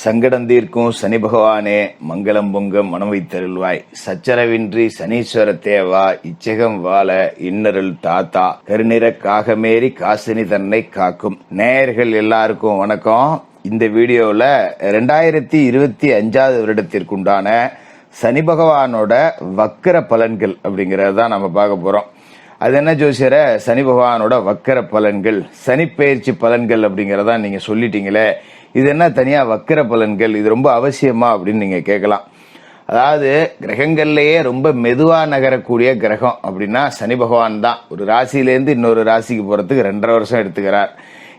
சங்கடம் தீர்க்கும் சனி பகவானே, மங்களம் பொங்க மனம் வைத்தருள்வாய். சச்சரவின்றி சனீஸ்வர தேவா, இச்சகம் வாழ இன்னருள் தாத்தா, கருநிற காகமேறி காசினி தன்னை காக்கும். நேயர்கள் எல்லாருக்கும் வணக்கம். இந்த வீடியோல 2025 வருடத்திற்குண்டான சனி பகவானோட வக்கர பலன்கள் அப்படிங்கறதான் நம்ம பார்க்க போறோம். அது என்ன ஜோசியர, சனி பகவானோட வக்கர பலன்கள், சனி பயிற்சி பலன்கள் அப்படிங்கறதா நீங்க சொல்லிட்டீங்களே, இது என்ன தனியா வக்கர பலன்கள், இது ரொம்ப அவசியமா அப்படின்னு நீங்க கேட்கலாம். அதாவது கிரகங்கள்லயே ரொம்ப மெதுவா நகரக்கூடிய கிரகம் அப்படின்னா சனி பகவான் தான். ஒரு ராசியிலேருந்து இன்னொரு ராசிக்கு போறதுக்கு 2.5 வருஷம் எடுத்துக்கிறார்.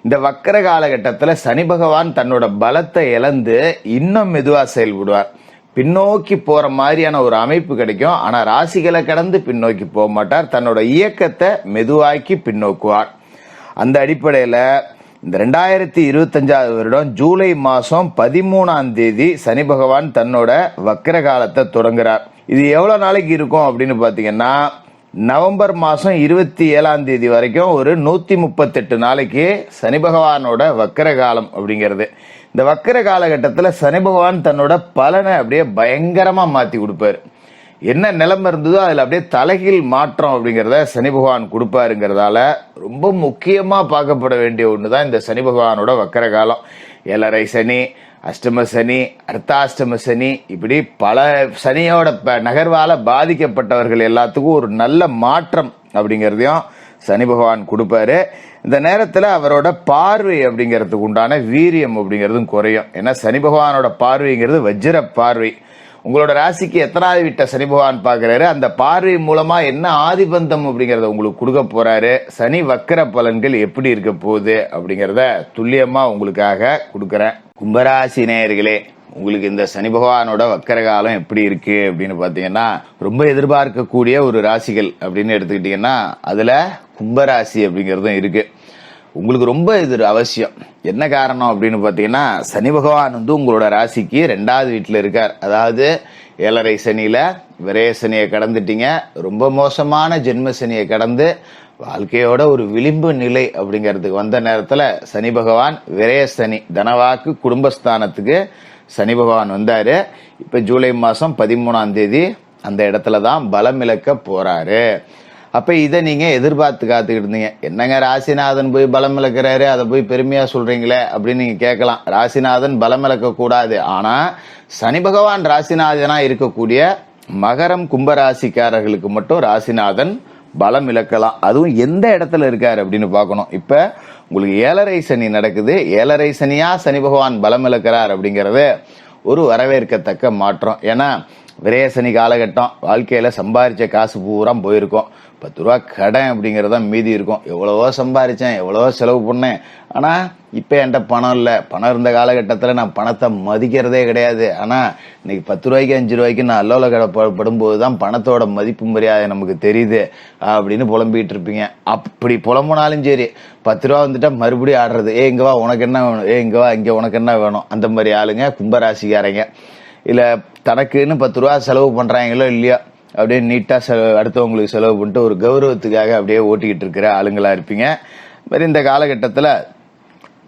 இந்த வக்கர காலகட்டத்துல சனி பகவான் தன்னோட பலத்தை இழந்து இன்னும் மெதுவா செயல்படுவார். பின்னோக்கி போற மாதிரியான ஒரு அமைப்பு கிடைக்கும். ஆனா ராசிகளை கடந்து பின்னோக்கி போக மாட்டார். தன்னோட இயக்கத்தை மெதுவாக்கி பின்னோக்குவார். அந்த அடிப்படையில இந்த 2025 வருடம் ஜூலை மாசம் 13ஆம் தேதி சனி பகவான் தன்னோட வக்கர காலத்தை தொடங்குறார். இது எவ்வளவு நாளைக்கு இருக்கும் அப்படின்னு பாத்தீங்கன்னா, நவம்பர் மாசம் 27ஆம் தேதி வரைக்கும் ஒரு 138 நாளைக்கு சனி பகவானோட வக்கர காலம் அப்படிங்கிறது. இந்த வக்கர காலகட்டத்தில் சனி பகவான் தன்னோட பலனை அப்படியே பயங்கரமா மாத்தி கொடுப்பாரு. என்ன நிலைமை இருந்ததோ அதுல அப்படியே தலைகீழ் மாற்றம் அப்படிங்கிறத சனி பகவான் கொடுப்பாருங்கிறதால ரொம்ப முக்கியமா பார்க்கப்பட வேண்டிய ஒண்ணுதான் இந்த சனி பகவானோட வக்கர காலம். 7.5 சனி, அஷ்டம சனி, அர்த்தாஷ்டம சனி, இப்படி பல சனியோட நகர்வால பாதிக்கப்பட்டவர்கள் எல்லாத்துக்கும் ஒரு நல்ல மாற்றம் அப்படிங்கிறதையும் சனி பகவான் கொடுப்பாரு. இந்த நேரத்துல அவரோட பார்வை அப்படிங்கிறதுக்கு உண்டான வீரியம் அப்படிங்கிறதும் குறையும். ஏன்னா சனி பகவானோட பார்வைங்கிறது வஜ்ர பார்வை. உங்களோட ராசிக்கு எத்தனாவது வீட்டை சனி பகவான் பாக்குறாரு, அந்த பார்வை மூலமா என்ன ஆதிபந்தம் அப்படிங்கறத உங்களுக்கு கொடுக்க போறாரு, சனி வக்கர பலன்கள் எப்படி இருக்க போகுது அப்படிங்கறத துல்லியமா உங்களுக்காக கொடுக்கறேன். கும்பராசி நேயர்களே, உங்களுக்கு இந்த சனி பகவானோட வக்கர காலம் எப்படி இருக்கு அப்படின்னு பாத்தீங்கன்னா, ரொம்ப எதிர்பார்க்கக்கூடிய ஒரு ராசிகள் அப்படின்னு எடுத்துக்கிட்டீங்கன்னா அதுல கும்பராசி அப்படிங்கறதும் இருக்கு. உங்களுக்கு ரொம்ப இது அவசியம். என்ன காரணம் அப்படின்னு பாத்தீங்கன்னா, சனி பகவான் உங்களோட ராசிக்கு 2வது வீட்டுல இருக்கார். அதாவது 7.5 சனியில விரய சனியை கடந்துட்டீங்க. ரொம்ப மோசமான ஜென்ம சனியை கடந்து வாழ்க்கையோட ஒரு விளிம்பு நிலை அப்படிங்கிறதுக்கு வந்த நேரத்துல சனி பகவான் விரய சனி, தனவாக்கு குடும்பஸ்தானத்துக்கு சனி பகவான் வந்தாரு. இப்ப ஜூலை மாசம் 13ஆம் தேதி அந்த இடத்துலதான் பலம் இழக்க போறாரு. அப்ப இதை நீங்க எதிர்பார்த்து காத்துக்கிட்டு இருந்தீங்க. என்னங்க ராசிநாதன் போய் பலம் இழக்கிறாரு, அதை போய் பெருமையா சொல்றீங்களே அப்படின்னு நீங்க கேட்கலாம். ராசிநாதன் பலம் இழக்க கூடாது. ஆனா சனி பகவான் ராசிநாதனா இருக்கக்கூடிய மகரம் கும்பராசிக்காரர்களுக்கு மட்டும் ராசிநாதன் பலம் இழக்கலாம். அதுவும் எந்த இடத்துல இருக்காரு அப்படின்னு பாக்கணும். இப்ப உங்களுக்கு 7.5 சனி நடக்குது. 7.5 சனியா சனி பகவான் பலம் இழக்கிறார் அப்படிங்கறது ஒரு வரவேற்கத்தக்க மாற்றம். ஏன்னா விரயசனி காலகட்டம், வாழ்க்கையில சம்பாரிச்ச காசு பூரா போயிருக்கும். 10 ரூபா கடன் அப்படிங்கறத மீதி இருக்கும். எவ்வளவோ சம்பாரிச்சேன், எவ்வளவோ செலவு பண்ணேன், ஆனா இப்ப என்கிட்ட பணம் இல்ல. பணம் இருந்த காலகட்டத்துல நான் பணத்தை மதிக்கிறதே கிடையாது. ஆனா இன்னைக்கு 10 ரூபாய்க்கு 5 ரூபாய்க்கு நான் அல்லோல படும்போதுதான் பணத்தோட மதிப்பு மரியாதை நமக்கு தெரியுது அப்படின்னு புலம்பிட்டு இருப்பீங்க. அப்படி புலம்புனாலும் சரி, 10 ரூபா வந்துட்டா மறுபடியும் ஆடுறது, இங்க வா உனக்கு என்ன வேணும், இங்க வா இங்க உனக்கு என்ன வேணும், அந்த மாதிரி ஆளுங்க கும்பராசிக்காரங்க. இல்ல தனக்குன்னு 10 ரூபா செலவு பண்றாங்களோ இல்லையா, அப்படியே நீட்டா அடுத்தவங்களுக்கு செலவு பண்ணிட்டு ஒரு கௌரவத்துக்காக அப்படியே ஓட்டிக்கிட்டு இருக்கிற ஆளுங்களா இருப்பீங்க. இந்த காலகட்டத்துல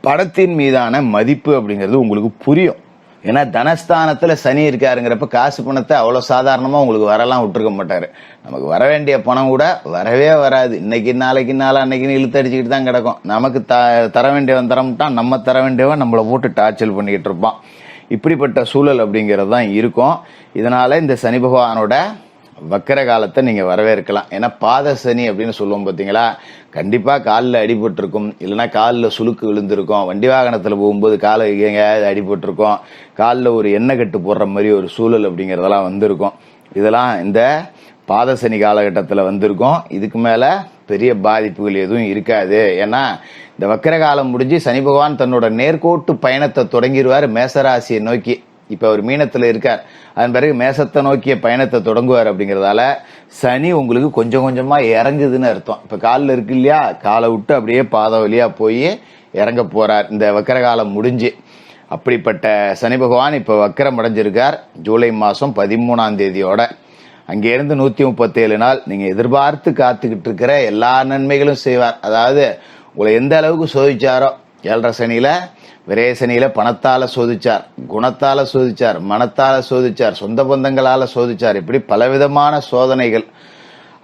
பணத்தின் மீதான மதிப்பு அப்படிங்கிறது உங்களுக்கு புரியும். ஏன்னா தனஸ்தானத்துல சனி இருக்காருங்கிறப்ப காசு பணத்தை அவ்வளவு சாதாரணமா உங்களுக்கு வரலாம் விட்டுருக்க மாட்டாரு. நமக்கு வர வேண்டிய பணம் கூட வரவே வராது. இன்னைக்கு நாளைக்கு அன்னைக்குன்னு இழுத்தடிச்சுக்கிட்டு தான் கிடக்கும். நமக்கு தர வேண்டியவன் தரமாட்டான், நம்ம தர வேண்டியவன் நம்மளை போட்டு டார்ச்சல் பண்ணிக்கிட்டு இருப்பான். இப்படிப்பட்ட சூழல் அப்படிங்கிறது தான் இருக்கும். இதனால இந்த சனி பகவானோட வக்கர காலத்தை நீங்க வரவேற்கலாம். ஏன்னா பாத சனி அப்படின்னு சொல்லுவோம் பாத்தீங்களா, கண்டிப்பா காலில் அடிபட்டு இருக்கும், இல்லைன்னா காலில் சுளுக்கு விழுந்திருக்கும், வண்டி வாகனத்துல போகும்போது காலை எங்கேயாவது அடிபட்டு இருக்கும், காலில் ஒரு எண்ணெய் கட்டு போடுற மாதிரி ஒரு சூழல் அப்படிங்கறதெல்லாம் வந்திருக்கும். இதெல்லாம் இந்த பாத சனி காலகட்டத்தில் வந்திருக்கும். இதுக்கு மேல பெரிய பாதிப்புகள் எதுவும் இருக்காது. ஏன்னா இந்த வக்கர காலம் முடிஞ்சு சனி பகவான் தன்னோட நேர்கோட்டு பயணத்தை தொடங்கிடுவார் மேசராசியை நோக்கி. இப்ப அவர் மீனத்துல இருக்கார், அதன் பிறகு மேசத்தை நோக்கிய பயணத்தை தொடங்குவார். அப்படிங்கறதால சனி உங்களுக்கு கொஞ்சம் கொஞ்சமா இறங்குதுன்னு அர்த்தம். இப்ப காலில் இருக்கு இல்லையா, காலை விட்டு அப்படியே பாத வழியா போய் இறங்க போறார் இந்த வக்கர காலம் முடிஞ்சு. அப்படிப்பட்ட சனி பகவான் இப்ப வக்கரம் அடைஞ்சிருக்கார் ஜூலை மாசம் 13ஆம் தேதியோட. அங்கே இருந்து 137 நாள் நீங்க எதிர்பார்த்து காத்துக்கிட்டு இருக்கிற எல்லா நன்மைகளும் செய்வார். அதாவது உங்களை எந்த அளவுக்கு சோதிச்சாரோ, 7.5 சனியில விரயசனியில பணத்தால சோதிச்சார், குணத்தால சோதிச்சார், மனத்தால சோதிச்சார், சொந்த பந்தங்களால சோதிச்சார். இப்படி பலவிதமான சோதனைகள்.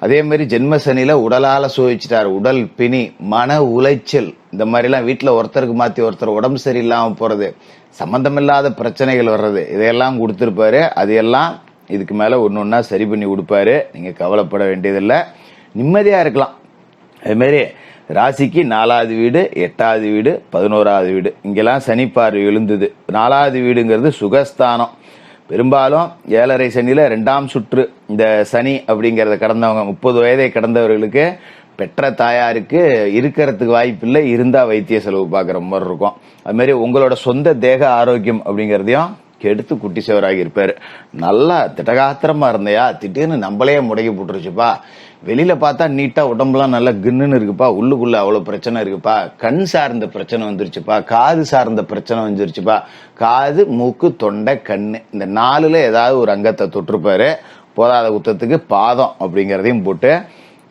அதே மாதிரி ஜென்மசனியில உடலால சோதிச்சிட்டார். உடல் பிணி, மன உளைச்சல், இந்த மாதிரி எல்லாம் வீட்டுல ஒருத்தருக்கு மாத்தி ஒருத்தர் உடம்பு சரியில்லாம போறது, சம்பந்தமில்லாத பிரச்சனைகள் வர்றது, இதையெல்லாம் கொடுத்திருப்பாரு. அதையெல்லாம் இதுக்கு மேல ஒன்னொன்னா சரி பண்ணி கொடுப்பாரு. நீங்க கவலைப்பட வேண்டியதில்லை, நிம்மதியா இருக்கலாம். அது மாதிரி ராசிக்கு 4வது வீடு, 8வது வீடு, 11வது வீடு, இங்கெல்லாம் சனி பார்வை விழுந்தது. 4வது வீடுங்கிறது சுகஸ்தானம். பெரும்பாலும் 7.5 சனியில 2ஆம் சுற்று இந்த சனி அப்படிங்கறத கடந்தவங்க, 30 வயதை கடந்தவர்களுக்கு பெற்ற தாயாருக்கு இருக்கிறதுக்கு வாய்ப்பு இல்லை, இருந்தா வைத்திய செலவு பார்க்குற மாதிரி இருக்கும். அது மாதிரி உங்களோட சொந்த தேக ஆரோக்கியம் அப்படிங்கிறதையும் கெடுத்து குட்டி சேவராகி இருப்பாரு. நல்லா திடகாத்திரமா இருந்தையா, திடீர்னு நம்மளே முடங்கி போட்டுருச்சுப்பா, வெளியில பார்த்தா நீட்டா உடம்புலாம் நல்லா கின்னுன்னு இருக்குப்பா, உள்ளுக்குள்ள அவ்வளவு பிரச்சனை இருக்குப்பா, கண் சார்ந்த பிரச்சனை வந்துருச்சுப்பா, காது சார்ந்த பிரச்சனை வந்துருச்சுப்பா, காது, மூக்கு, தொண்டை, கண்ணு, இந்த 4ல ஏதாவது ஒரு அங்கத்தை தொட்டிருப்பாரு. போதாத குத்தத்துக்கு பாதம் அப்படிங்கிறதையும் போட்டு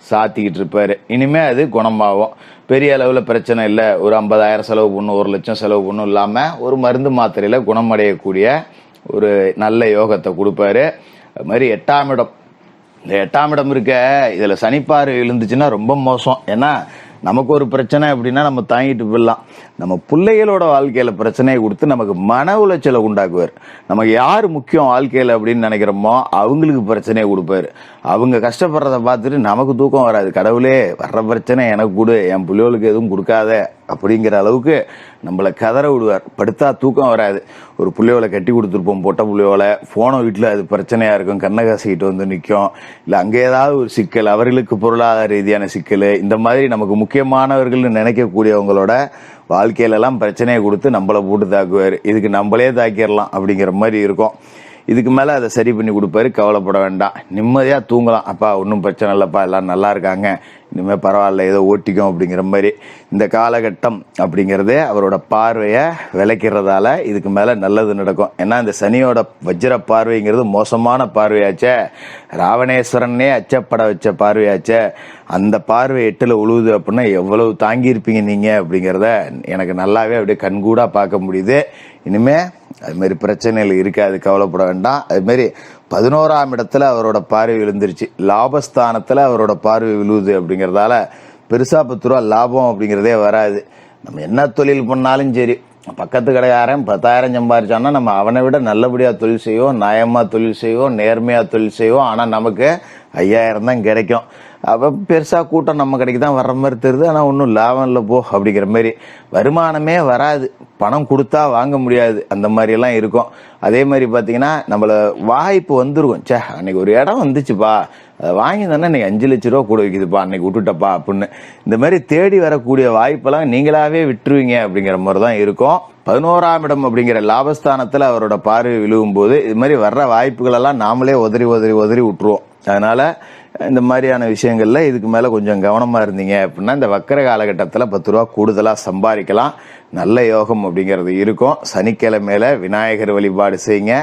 சாத்திக்கிட்டு இருப்பாரு. இனிமே அது குணமாகும். பெரிய அளவுல பிரச்சனை இல்லை, ஒரு 50,000 செலவு பண்ணும், 1 லட்சம் செலவு பண்ணும் இல்லாம ஒரு மருந்து மாத்திரையில குணமடையக்கூடிய ஒரு நல்ல யோகத்தை கொடுப்பாரு. அது மாதிரி 8ஆம் இடம், இந்த 8ஆம் இடம் இருக்க, இதுல சனிப்பார்வை விழுந்துச்சுன்னா ரொம்ப மோசம். ஏன்னா நமக்கு ஒரு பிரச்சனை அப்படின்னா நம்ம தாங்கிட்டு போயிடலாம். நம்ம பிள்ளைகளோட வாழ்க்கையில பிரச்சனையை கொடுத்து நமக்கு மன உளைச்சலை உண்டாக்குவார். நமக்கு யாரு முக்கியம் வாழ்க்கையில அப்படின்னு நினைக்கிறோமோ அவங்களுக்கு பிரச்சனையை கொடுப்பாரு. அவங்க கஷ்டப்படுறத பார்த்துட்டு நமக்கு தூக்கம் வராது. கடவுளே, வர்ற பிரச்சனை எனக்கு கொடு, என் பிள்ளைகளுக்கு எதுவும் கொடுக்காத அப்படிங்கிற அளவுக்கு நம்மளை கதற விடுவார். படுத்தா தூக்கம் வராது. ஒரு பிள்ளையோலை கட்டி கொடுத்துருப்போம், பொட்டை பிள்ளையோலை, போன வீட்டில் அது பிரச்சனையா இருக்கும், கண்ணகாசிக்கிட்டு வந்து நிற்கும், இல்லை அங்கே ஏதாவது ஒரு சிக்கல், அவர்களுக்கு பொருளாதார ரீதியான சிக்கல், இந்த மாதிரி நமக்கு முக்கியமானவர்கள்னு நினைக்கக்கூடியவங்களோட வாழ்க்கையிலலாம் பிரச்சனையை கொடுத்து நம்மளை போட்டு தாக்குவார். இதுக்கு நம்மளே தாக்கிடலாம் அப்படிங்கிற மாதிரி இருக்கும். இதுக்கு மேலே அதை சரி பண்ணி கொடுப்பாரு. கவலைப்பட வேண்டாம், நிம்மதியாக தூங்கலாம். அப்பா ஒன்றும் பிரச்சனை இல்லைப்பா, எல்லாம் நல்லா இருக்காங்க, இனிமேல் பரவாயில்ல, ஏதோ ஓட்டிக்கும் அப்படிங்கிற மாதிரி. இந்த காலகட்டம் அப்படிங்கிறது அவரோட பார்வையை விளக்கிறதால இதுக்கு மேலே நல்லது நடக்கும். ஏன்னா இந்த சனியோட வஜ்ர பார்வைங்கிறது மோசமான பார்வையாச்சே, ராவணேஸ்வரனே அச்சப்பட வச்ச பார்வையாச்சே. அந்த பார்வை 8ல் உழுவுது அப்படின்னா எவ்வளவு தாங்கியிருப்பீங்க நீங்க அப்படிங்கிறத எனக்கு நல்லாவே அப்படியே கண்கூடா பார்க்க முடியுது. இனிமே அது மாதிரி பிரச்சனைகள் இருக்காது, கவலைப்பட வேண்டாம். அது மாதிரி 11ஆம் இடத்துல அவரோட பார்வை விழுந்துருச்சு, லாபஸ்தானத்துல அவரோட பார்வை விழுவுது அப்படிங்கறதால பெருசா 10 ரூபா லாபம் அப்படிங்கிறதே வராது. நம்ம என்ன தொழில் பண்ணாலும் சரி, பக்கத்து கடைக்காரன் 10,000 சம்பாதிச்சான்னா நம்ம அவனை விட நல்லபடியா தொழில் செய்வோம், நியாயமா தொழில் செய்வோம், நேர்மையா தொழில் செய்வோம். ஆனா நமக்கு 5,000 தான் கிடைக்கும். அப்ப பெருசா கூட்டம் நம்ம கடைக்கு தான் வர்ற மாதிரி தெரியுது, ஆனா ஒன்றும் லாபம் இல்லை போ அப்படிங்கிற மாதிரி. வருமானமே வராது, பணம் கொடுத்தா வாங்க முடியாது, அந்த மாதிரி எல்லாம் இருக்கும். அதே மாதிரி பாத்தீங்கன்னா நம்மள வாய்ப்பு வந்துருக்கும், சே அன்னைக்கு ஒரு இடம் வந்துச்சுப்பா, அதை வாங்கி தானே இன்னைக்கு 5 லட்சம் ரூபா கூட வைக்குதுப்பா, அன்னைக்கு விட்டுட்டப்பா அப்படின்னு. இந்த மாதிரி தேடி வரக்கூடிய வாய்ப்பெல்லாம் நீங்களாவே விட்டுருவீங்க அப்படிங்கிற மாதிரி தான் இருக்கும். 11ஆம் இடம் அப்படிங்கிற லாபஸ்தானத்துல அவரோட பார்வை விழுவும் போது இது மாதிரி வர்ற வாய்ப்புகள் எல்லாம் நாமளே உதறி விட்டுருவோம். அதனால இந்த மாதிரியான விஷயங்கள்ல இதுக்கு மேல கொஞ்சம் கவனமா இருந்தீங்க அப்படின்னா இந்த வக்கர காலகட்டத்தில் 10 ரூபா கூடுதலா சம்பாதிக்கலாம். நல்ல யோகம் அப்படிங்கிறது இருக்கும். சனிக்கிழமையில விநாயகர் வழிபாடு செய்யுங்க,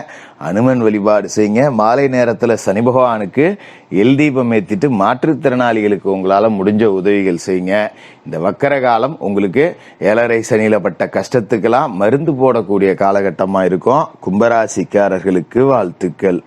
அனுமன் வழிபாடு செய்யுங்க. மாலை நேரத்துல சனி பகவானுக்கு எல் தீபம் ஏத்திட்டு மாற்றுத்திறனாளிகளுக்கு உங்களால முடிஞ்ச உதவிகள் செய்யுங்க. இந்த வக்கர காலம் உங்களுக்கு 7.5 சனியில பட்ட கஷ்டத்துக்கெல்லாம் மருந்து போடக்கூடிய காலகட்டமா இருக்கும். கும்பராசிக்காரர்களுக்கு வாழ்த்துக்கள்.